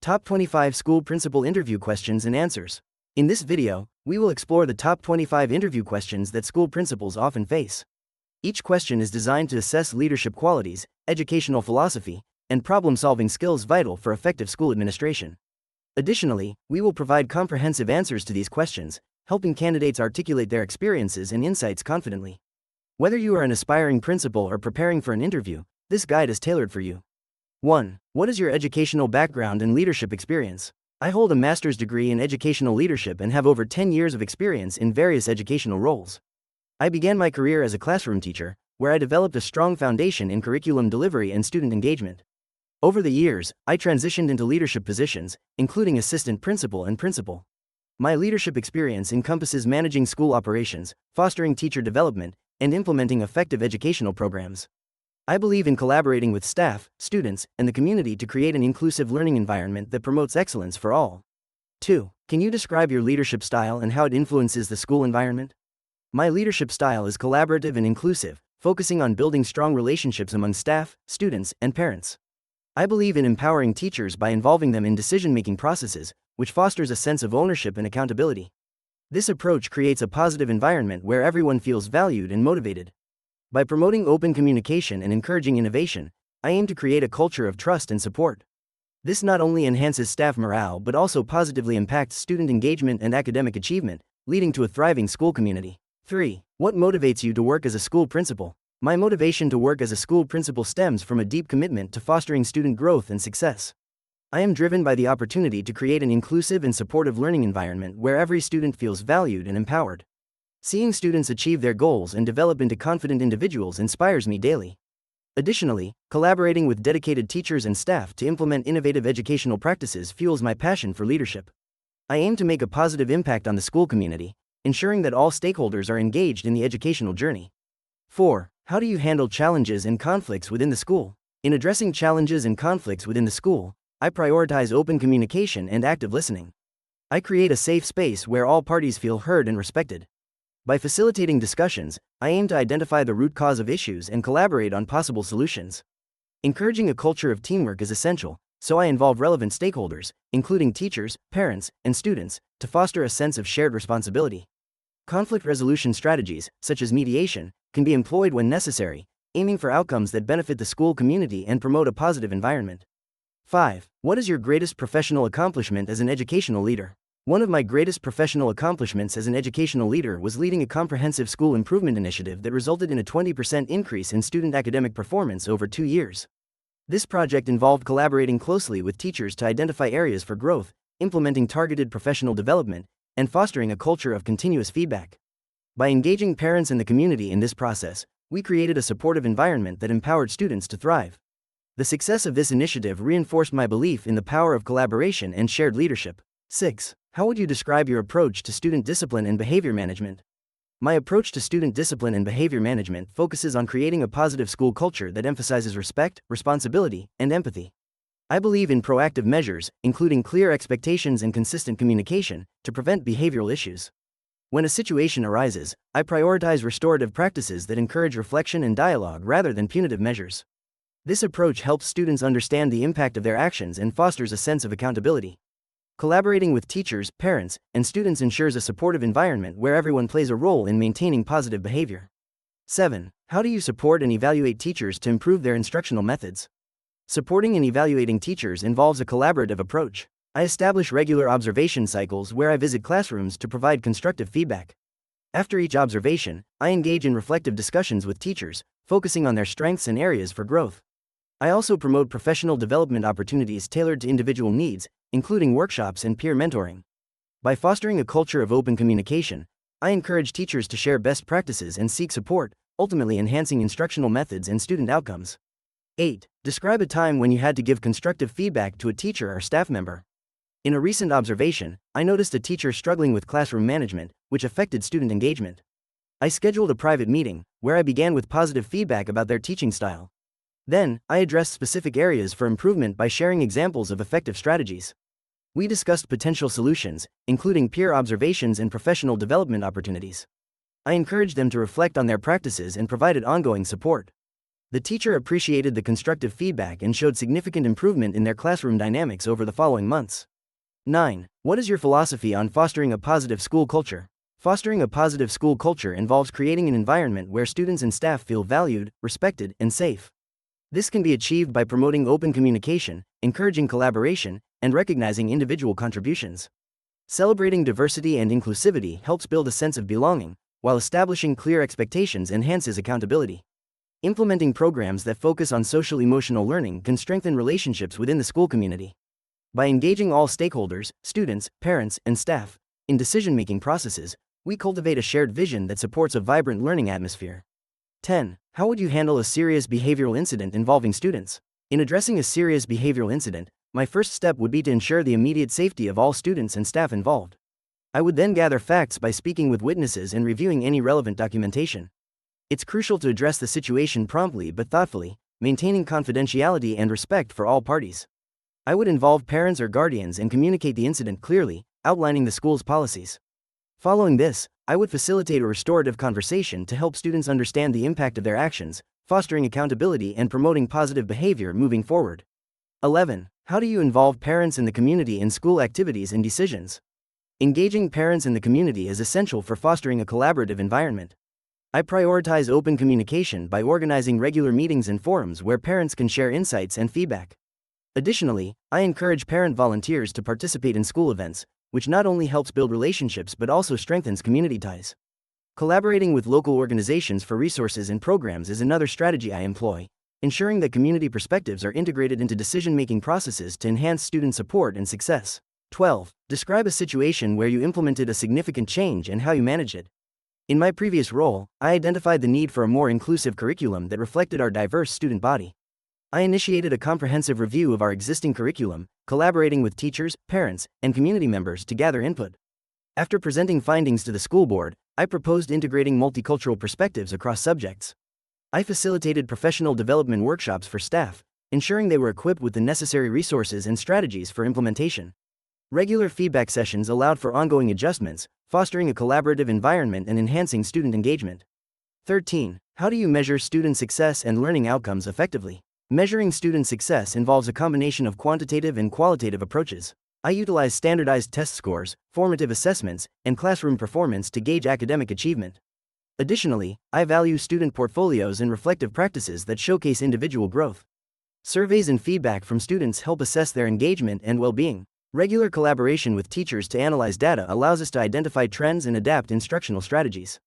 Top 25 School Principal Interview Questions and Answers. In this video, we will explore the top 25 interview questions that school principals often face. Each question is designed to assess leadership qualities, educational philosophy, and problem-solving skills vital for effective school administration. Additionally, we will provide comprehensive answers to these questions, helping candidates articulate their experiences and insights confidently. Whether you are an aspiring principal or preparing for an interview, this guide is tailored for you. 1. What is your educational background and leadership experience? I hold a master's degree in educational leadership and have over 10 years of experience in various educational roles. I began my career as a classroom teacher, where I developed a strong foundation in curriculum delivery and student engagement. Over the years, I transitioned into leadership positions, including assistant principal and principal. My leadership experience encompasses managing school operations, fostering teacher development, and implementing effective educational programs. I believe in collaborating with staff, students, and the community to create an inclusive learning environment that promotes excellence for all. 2. Can you describe your leadership style and how it influences the school environment? My leadership style is collaborative and inclusive, focusing on building strong relationships among staff, students, and parents. I believe in empowering teachers by involving them in decision-making processes, which fosters a sense of ownership and accountability. This approach creates a positive environment where everyone feels valued and motivated. By promoting open communication and encouraging innovation, I aim to create a culture of trust and support. This not only enhances staff morale but also positively impacts student engagement and academic achievement, leading to a thriving school community. 3. What motivates you to work as a school principal? My motivation to work as a school principal stems from a deep commitment to fostering student growth and success. I am driven by the opportunity to create an inclusive and supportive learning environment where every student feels valued and empowered. Seeing students achieve their goals and develop into confident individuals inspires me daily. Additionally, collaborating with dedicated teachers and staff to implement innovative educational practices fuels my passion for leadership. I aim to make a positive impact on the school community, ensuring that all stakeholders are engaged in the educational journey. 4. How do you handle challenges and conflicts within the school? In addressing challenges and conflicts within the school, I prioritize open communication and active listening. I create a safe space where all parties feel heard and respected. By facilitating discussions, I aim to identify the root cause of issues and collaborate on possible solutions. Encouraging a culture of teamwork is essential, so I involve relevant stakeholders, including teachers, parents, and students, to foster a sense of shared responsibility. Conflict resolution strategies, such as mediation, can be employed when necessary, aiming for outcomes that benefit the school community and promote a positive environment. 5. What is your greatest professional accomplishment as an educational leader? One of my greatest professional accomplishments as an educational leader was leading a comprehensive school improvement initiative that resulted in a 20% increase in student academic performance over 2 years. This project involved collaborating closely with teachers to identify areas for growth, implementing targeted professional development, and fostering a culture of continuous feedback. By engaging parents and the community in this process, we created a supportive environment that empowered students to thrive. The success of this initiative reinforced my belief in the power of collaboration and shared leadership. 6. How would you describe your approach to student discipline and behavior management? My approach to student discipline and behavior management focuses on creating a positive school culture that emphasizes respect, responsibility, and empathy. I believe in proactive measures, including clear expectations and consistent communication, to prevent behavioral issues. When a situation arises, I prioritize restorative practices that encourage reflection and dialogue rather than punitive measures. This approach helps students understand the impact of their actions and fosters a sense of accountability. Collaborating with teachers, parents, and students ensures a supportive environment where everyone plays a role in maintaining positive behavior. 7. How do you support and evaluate teachers to improve their instructional methods? Supporting and evaluating teachers involves a collaborative approach. I establish regular observation cycles where I visit classrooms to provide constructive feedback. After each observation, I engage in reflective discussions with teachers, focusing on their strengths and areas for growth. I also promote professional development opportunities tailored to individual needs, including workshops and peer mentoring. By fostering a culture of open communication, I encourage teachers to share best practices and seek support, ultimately enhancing instructional methods and student outcomes. 8. Describe a time when you had to give constructive feedback to a teacher or staff member. In a recent observation, I noticed a teacher struggling with classroom management, which affected student engagement. I scheduled a private meeting, where I began with positive feedback about their teaching style. Then, I addressed specific areas for improvement by sharing examples of effective strategies. We discussed potential solutions, including peer observations and professional development opportunities. I encouraged them to reflect on their practices and provided ongoing support. The teacher appreciated the constructive feedback and showed significant improvement in their classroom dynamics over the following months. 9. What is your philosophy on fostering a positive school culture? Fostering a positive school culture involves creating an environment where students and staff feel valued, respected, and safe. This can be achieved by promoting open communication, encouraging collaboration, and recognizing individual contributions. Celebrating diversity and inclusivity helps build a sense of belonging, while establishing clear expectations enhances accountability. Implementing programs that focus on social-emotional learning can strengthen relationships within the school community. By engaging all stakeholders, students, parents, and staff, in decision-making processes, we cultivate a shared vision that supports a vibrant learning atmosphere. 10. How would you handle a serious behavioral incident involving students? In addressing a serious behavioral incident, my first step would be to ensure the immediate safety of all students and staff involved. I would then gather facts by speaking with witnesses and reviewing any relevant documentation. It's crucial to address the situation promptly but thoughtfully, maintaining confidentiality and respect for all parties. I would involve parents or guardians and communicate the incident clearly, outlining the school's policies. Following this, I would facilitate a restorative conversation to help students understand the impact of their actions, fostering accountability and promoting positive behavior moving forward. 11. How do you involve parents in the community in school activities and decisions? Engaging parents in the community is essential for fostering a collaborative environment. I prioritize open communication by organizing regular meetings and forums where parents can share insights and feedback. Additionally, I encourage parent volunteers to participate in school events, which not only helps build relationships but also strengthens community ties. Collaborating with local organizations for resources and programs is another strategy I employ, ensuring that community perspectives are integrated into decision-making processes to enhance student support and success. 12. Describe a situation where you implemented a significant change and how you managed it. In my previous role, I identified the need for a more inclusive curriculum that reflected our diverse student body. I initiated a comprehensive review of our existing curriculum, collaborating with teachers, parents, and community members to gather input. After presenting findings to the school board, I proposed integrating multicultural perspectives across subjects. I facilitated professional development workshops for staff, ensuring they were equipped with the necessary resources and strategies for implementation. Regular feedback sessions allowed for ongoing adjustments, fostering a collaborative environment and enhancing student engagement. 13. How do you measure student success and learning outcomes effectively? Measuring student success involves a combination of quantitative and qualitative approaches. I utilize standardized test scores, formative assessments, and classroom performance to gauge academic achievement. Additionally, I value student portfolios and reflective practices that showcase individual growth. Surveys and feedback from students help assess their engagement and well-being. Regular collaboration with teachers to analyze data allows us to identify trends and adapt instructional strategies.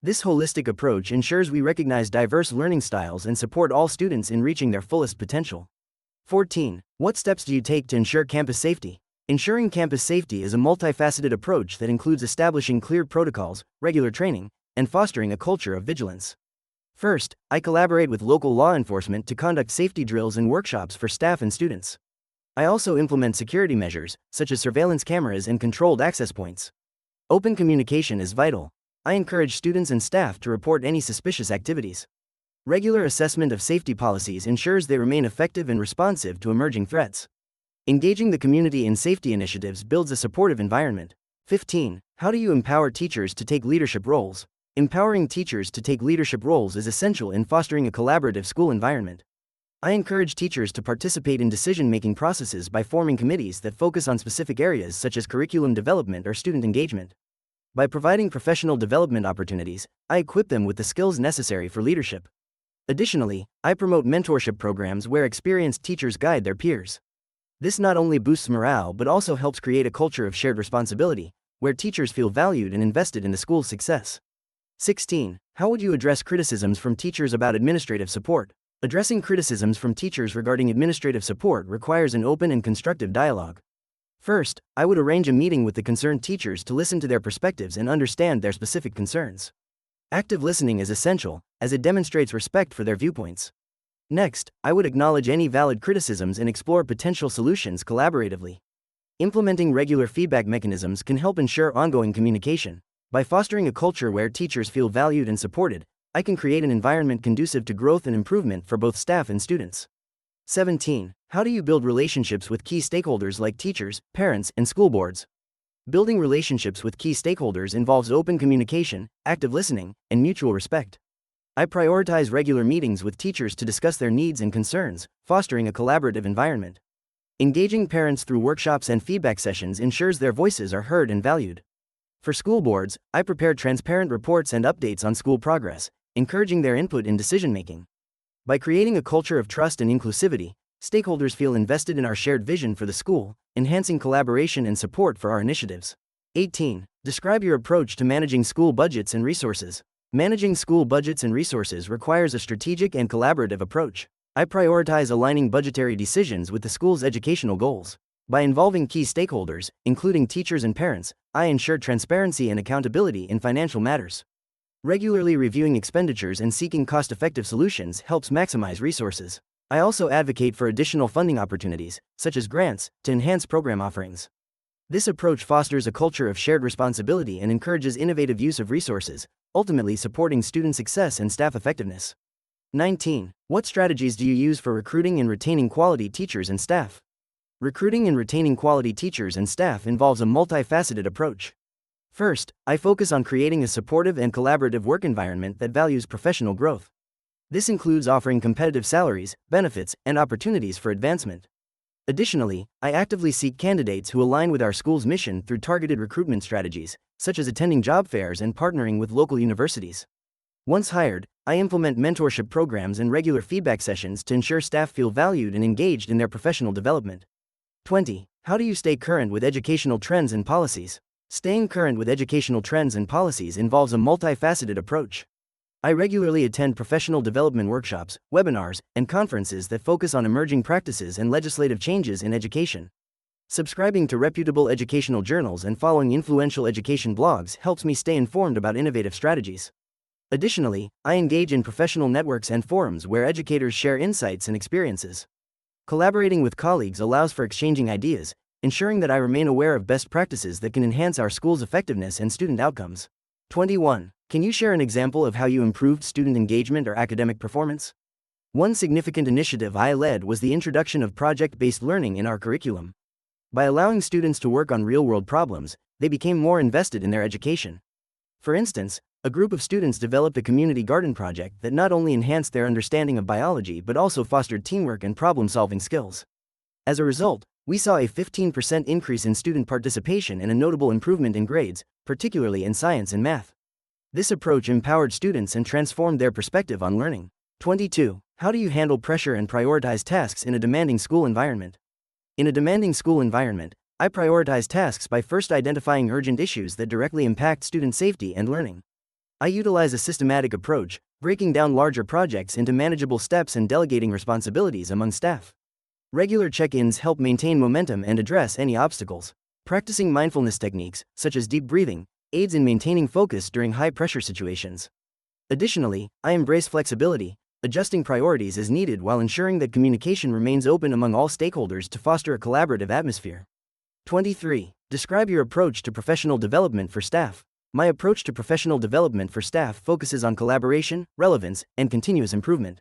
This holistic approach ensures we recognize diverse learning styles and support all students in reaching their fullest potential. 14. What steps do you take to ensure campus safety? Ensuring campus safety is a multifaceted approach that includes establishing clear protocols, regular training, and fostering a culture of vigilance. First, I collaborate with local law enforcement to conduct safety drills and workshops for staff and students. I also implement security measures, such as surveillance cameras and controlled access points. Open communication is vital. I encourage students and staff to report any suspicious activities. Regular assessment of safety policies ensures they remain effective and responsive to emerging threats. Engaging the community in safety initiatives builds a supportive environment. 15. How do you empower teachers to take leadership roles? Empowering teachers to take leadership roles is essential in fostering a collaborative school environment. I encourage teachers to participate in decision-making processes by forming committees that focus on specific areas such as curriculum development or student engagement. By providing professional development opportunities, I equip them with the skills necessary for leadership. Additionally, I promote mentorship programs where experienced teachers guide their peers. This not only boosts morale but also helps create a culture of shared responsibility, where teachers feel valued and invested in the school's success. 16. How would you address criticisms from teachers about administrative support? Addressing criticisms from teachers regarding administrative support requires an open and constructive dialogue. First, I would arrange a meeting with the concerned teachers to listen to their perspectives and understand their specific concerns. Active listening is essential, as it demonstrates respect for their viewpoints. Next, I would acknowledge any valid criticisms and explore potential solutions collaboratively. Implementing regular feedback mechanisms can help ensure ongoing communication. By fostering a culture where teachers feel valued and supported, I can create an environment conducive to growth and improvement for both staff and students. 17. How do you build relationships with key stakeholders like teachers, parents, and school boards? Building relationships with key stakeholders involves open communication, active listening, and mutual respect. I prioritize regular meetings with teachers to discuss their needs and concerns, fostering a collaborative environment. Engaging parents through workshops and feedback sessions ensures their voices are heard and valued. For school boards, I prepare transparent reports and updates on school progress, encouraging their input in decision-making. By creating a culture of trust and inclusivity, stakeholders feel invested in our shared vision for the school, enhancing collaboration and support for our initiatives. 18. Describe your approach to managing school budgets and resources. Managing school budgets and resources requires a strategic and collaborative approach. I prioritize aligning budgetary decisions with the school's educational goals. By involving key stakeholders, including teachers and parents, I ensure transparency and accountability in financial matters. Regularly reviewing expenditures and seeking cost-effective solutions helps maximize resources. I also advocate for additional funding opportunities, such as grants, to enhance program offerings. This approach fosters a culture of shared responsibility and encourages innovative use of resources, ultimately supporting student success and staff effectiveness. 19. What strategies do you use for recruiting and retaining quality teachers and staff? Recruiting and retaining quality teachers and staff involves a multifaceted approach. First, I focus on creating a supportive and collaborative work environment that values professional growth. This includes offering competitive salaries, benefits, and opportunities for advancement. Additionally, I actively seek candidates who align with our school's mission through targeted recruitment strategies, such as attending job fairs and partnering with local universities. Once hired, I implement mentorship programs and regular feedback sessions to ensure staff feel valued and engaged in their professional development. 20. How do you stay current with educational trends and policies? Staying current with educational trends and policies involves a multifaceted approach. I regularly attend professional development workshops, webinars, and conferences that focus on emerging practices and legislative changes in education. Subscribing to reputable educational journals and following influential education blogs helps me stay informed about innovative strategies. Additionally, I engage in professional networks and forums where educators share insights and experiences. Collaborating with colleagues allows for exchanging ideas, ensuring that I remain aware of best practices that can enhance our school's effectiveness and student outcomes. 21. Can you share an example of how you improved student engagement or academic performance? One significant initiative I led was the introduction of project-based learning in our curriculum. By allowing students to work on real-world problems, they became more invested in their education. For instance, a group of students developed a community garden project that not only enhanced their understanding of biology but also fostered teamwork and problem-solving skills. As a result, we saw a 15% increase in student participation and a notable improvement in grades, particularly in science and math. This approach empowered students and transformed their perspective on learning. 22. How do you handle pressure and prioritize tasks in a demanding school environment? In a demanding school environment, I prioritize tasks by first identifying urgent issues that directly impact student safety and learning. I utilize a systematic approach, breaking down larger projects into manageable steps and delegating responsibilities among staff. Regular check-ins help maintain momentum and address any obstacles. Practicing mindfulness techniques, such as deep breathing, aids in maintaining focus during high-pressure situations. Additionally, I embrace flexibility, adjusting priorities as needed while ensuring that communication remains open among all stakeholders to foster a collaborative atmosphere. 23. Describe your approach to professional development for staff. My approach to professional development for staff focuses on collaboration, relevance, and continuous improvement.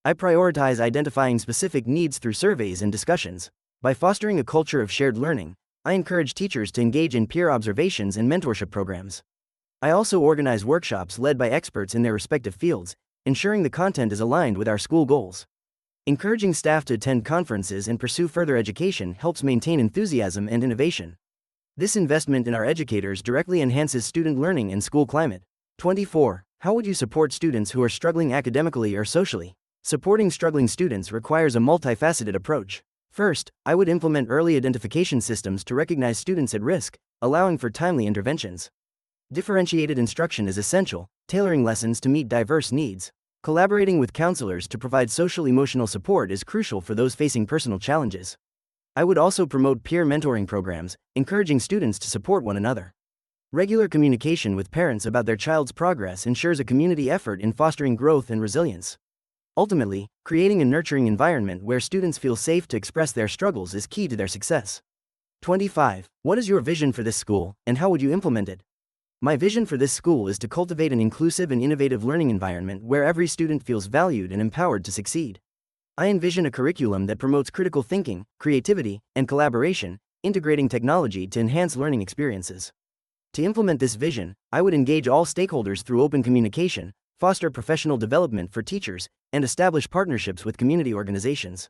I prioritize identifying specific needs through surveys and discussions. By fostering a culture of shared learning, I encourage teachers to engage in peer observations and mentorship programs. I also organize workshops led by experts in their respective fields, ensuring the content is aligned with our school goals. Encouraging staff to attend conferences and pursue further education helps maintain enthusiasm and innovation. This investment in our educators directly enhances student learning and school climate. 24. How would you support students who are struggling academically or socially? Supporting struggling students requires a multifaceted approach. First, I would implement early identification systems to recognize students at risk, allowing for timely interventions. Differentiated instruction is essential, tailoring lessons to meet diverse needs. Collaborating with counselors to provide social-emotional support is crucial for those facing personal challenges. I would also promote peer mentoring programs, encouraging students to support one another. Regular communication with parents about their child's progress ensures a community effort in fostering growth and resilience. Ultimately, creating a nurturing environment where students feel safe to express their struggles is key to their success. 25. What is your vision for this school, and how would you implement it? My vision for this school is to cultivate an inclusive and innovative learning environment where every student feels valued and empowered to succeed. I envision a curriculum that promotes critical thinking, creativity, and collaboration, integrating technology to enhance learning experiences. To implement this vision, I would engage all stakeholders through open communication, foster professional development for teachers, and establish partnerships with community organizations.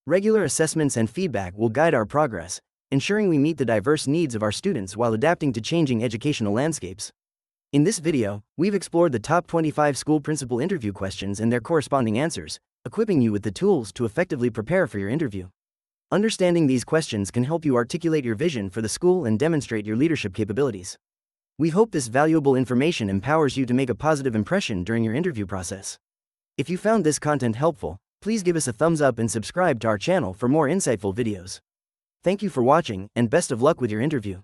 Regular assessments and feedback will guide our progress, ensuring we meet the diverse needs of our students while adapting to changing educational landscapes. In this video, we've explored the top 25 school principal interview questions and their corresponding answers, equipping you with the tools to effectively prepare for your interview. Understanding these questions can help you articulate your vision for the school and demonstrate your leadership capabilities. We hope this valuable information empowers you to make a positive impression during your interview process. If you found this content helpful, please give us a thumbs up and subscribe to our channel for more insightful videos. Thank you for watching, and best of luck with your interview.